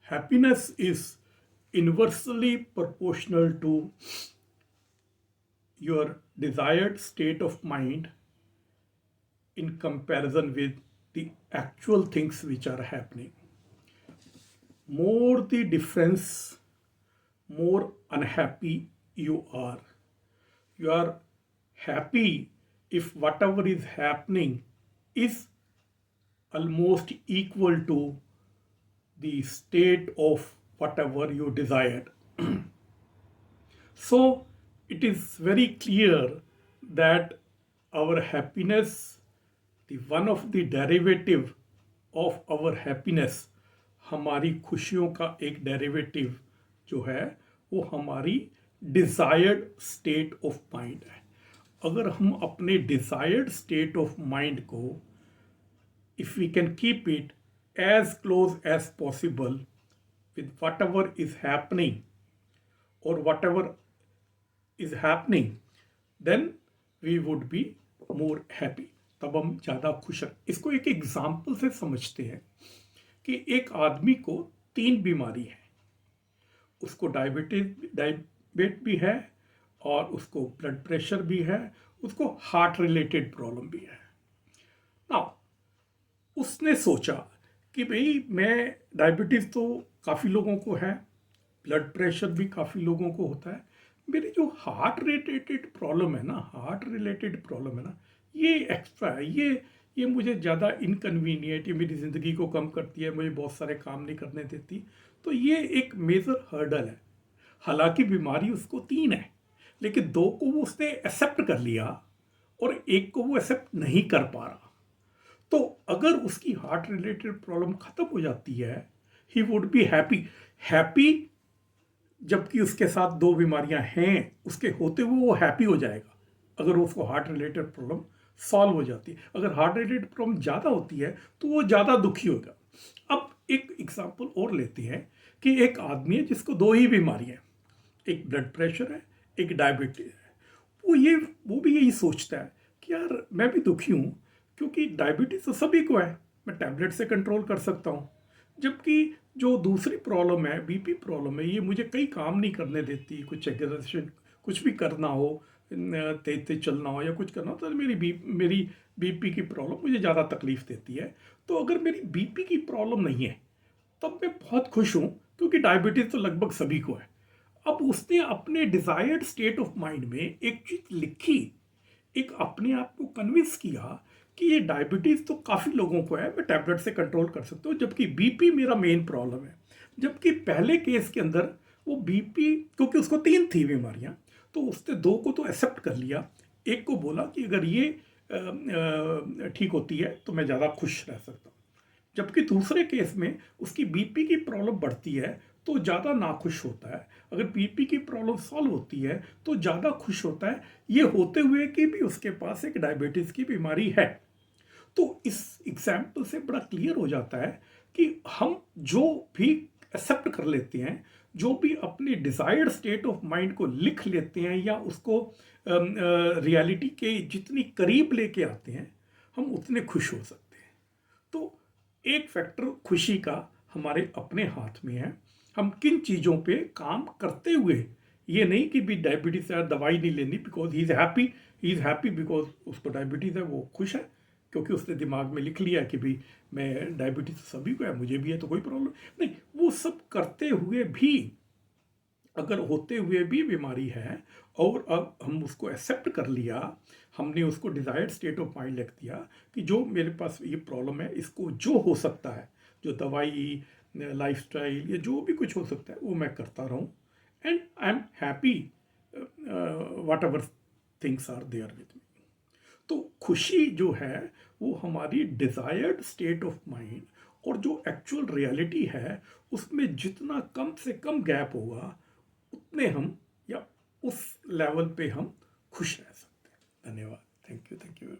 Happiness is inversely proportional to your desired state of mind in comparison with the actual things which are happening. More the difference, more unhappy you are. You are happy if whatever is happening is almost equal to the state of whatever you desired. So it is very clear that our happiness, the one of the derivative of our happiness, हमारी खुशियों का एक derivative जो है वो हमारी desired state of mind है. अगर हम अपने डिजायर्ड स्टेट ऑफ माइंड को, if we can keep it as close as possible with whatever is happening or whatever is happening, then we would be more happy. तब हम ज़्यादा खुश हैं. इसको एक एग्जाम्पल से समझते हैं कि एक आदमी को 3 बीमारी है. उसको डायबिट भी है और उसको ब्लड प्रेशर भी है, उसको हार्ट रिलेटेड प्रॉब्लम भी है. नाउ उसने सोचा कि भाई मैं डायबिटीज़ तो काफ़ी लोगों को है, ब्लड प्रेशर भी काफ़ी लोगों को होता है, मेरी जो हार्ट रिलेटेड प्रॉब्लम है ना, ये एक्स्ट्रा है, ये मुझे ज़्यादा इनकन्वीनियंट, ये मेरी ज़िंदगी को कम करती है, मुझे बहुत सारे काम नहीं करने देती. तो ये एक मेजर हर्डल है. हालांकि बीमारी उसको 3 है, लेकिन 2 को वो उसने एक्सेप्ट कर लिया और एक को वो एक्सेप्ट नहीं कर पा रहा. तो अगर उसकी हार्ट रिलेटेड प्रॉब्लम खत्म हो जाती है, ही वुड बी हैप्पी, जबकि उसके साथ 2 बीमारियां हैं, उसके होते हुए वो हैप्पी हो जाएगा अगर उसको हार्ट रिलेटेड प्रॉब्लम सॉल्व हो जाती है. अगर हार्ट रिलेटेड प्रॉब्लम ज़्यादा होती है तो वो ज़्यादा दुखी होगा. अब एक एग्जाम्पल और लेते हैं कि एक आदमी है जिसको 2 ही बीमारियां हैं, एक ब्लड प्रेशर है, एक डायबिटीज है. वो भी यही सोचता है कि यार मैं भी दुखी हूँ क्योंकि डायबिटीज तो सभी को है, मैं टैबलेट से कंट्रोल कर सकता हूँ, जबकि जो दूसरी प्रॉब्लम है, बीपी प्रॉब्लम है, ये मुझे कई काम नहीं करने देती. कुछ एग्जर्शन, कुछ भी करना हो, तेज तेज चलना हो या कुछ करना हो, तो मेरी बीपी की प्रॉब्लम मुझे ज़्यादा तकलीफ देती है. तो अगर मेरी बीपी की प्रॉब्लम नहीं है तब मैं बहुत खुश हूँ क्योंकि डायबिटीज़ तो लगभग सभी को है. अब उसने अपने डिजायर्ड स्टेट ऑफ माइंड में एक चीज़ लिखी, एक अपने आप को कन्विंस किया कि ये डायबिटीज़ तो काफ़ी लोगों को है, मैं टैबलेट से कंट्रोल कर सकता हूँ, जबकि बीपी मेरा मेन प्रॉब्लम है. जबकि पहले केस के अंदर वो बीपी, क्योंकि उसको 3 थी बीमारियां, तो उसने 2 को तो एक्सेप्ट कर लिया, एक को बोला कि अगर ये ठीक होती है तो मैं ज़्यादा खुश रह सकता हूँ. जबकि दूसरे केस में उसकी बीपी की प्रॉब्लम बढ़ती है तो ज़्यादा नाखुश होता है, अगर बीपी की प्रॉब्लम सॉल्व होती है तो ज़्यादा खुश होता है, ये होते हुए कि भी उसके पास एक डायबिटीज़ की बीमारी है. तो इस एग्जाम्पल से बड़ा क्लियर हो जाता है कि हम जो भी एक्सेप्ट कर लेते हैं, जो भी अपने डिजायर्ड स्टेट ऑफ माइंड को लिख लेते हैं या उसको रियलिटी के जितनी करीब लेके आते हैं, हम उतने खुश हो सकते हैं. तो एक फैक्टर खुशी का हमारे अपने हाथ में है. हम किन चीज़ों पे काम करते हुए, ये नहीं कि भी डायबिटीज़ है दवाई नहीं लेनी because he is happy because उसको डायबिटीज़ है, वो खुश है क्योंकि उसने दिमाग में लिख लिया कि भाई मैं डायबिटीज़ सभी को है, मुझे भी है, तो कोई प्रॉब्लम नहीं. वो सब करते हुए भी, अगर होते हुए भी बीमारी है और अब हम उसको एक्सेप्ट कर लिया, हमने उसको डिजायर्ड स्टेट ऑफ माइंड लिख दिया कि जो मेरे पास ये प्रॉब्लम है, इसको जो हो सकता है, जो दवाई, लाइफस्टाइल या जो भी कुछ हो सकता है वो मैं करता रहूं, and I am happy whatever things are there with me. तो खुशी जो है वो हमारी डिजायर्ड स्टेट ऑफ माइंड और जो एक्चुअल रियलिटी है उसमें जितना कम से कम गैप होगा उतने हम या उस लेवल पे हम खुश रह सकते हैं. धन्यवाद. Thank you.